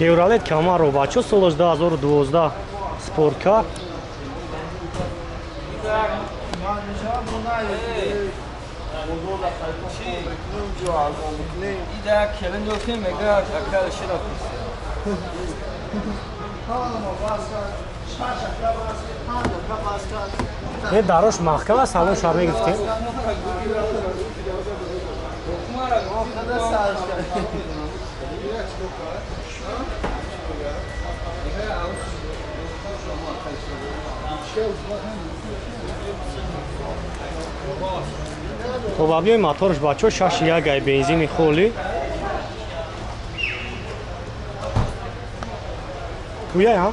Chevrolet Camaro бачо солаш 2012 спорткар. یه دراش محکم است الان شما میگفتین خب ابیای موتورش بچه 6 گای بنزین خولی تویه ها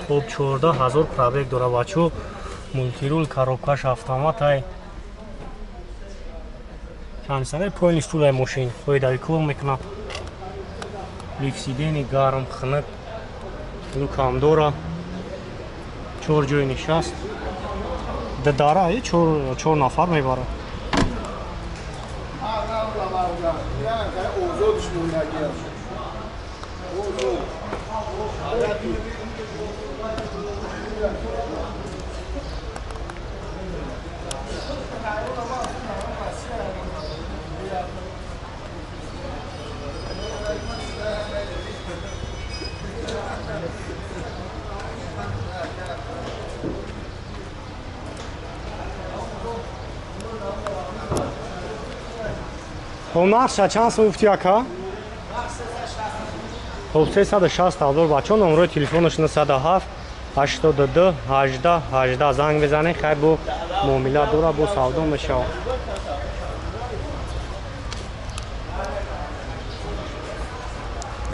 خب 14,000 пробег داره بچه مولتیرول коробкаш автомат ای کنسنه полностью ای ماشین خودی کار میکنه لیکسیدنی گرم خنک لوکام داره 4 جای نشست داره 4 نفر میبره Хонарша чанд сум гуфти ака? Хоб 360,000 бачо номерои телефонаш 97 82 18 18 занг бизанед хай бо муомила дора бо савдо мешава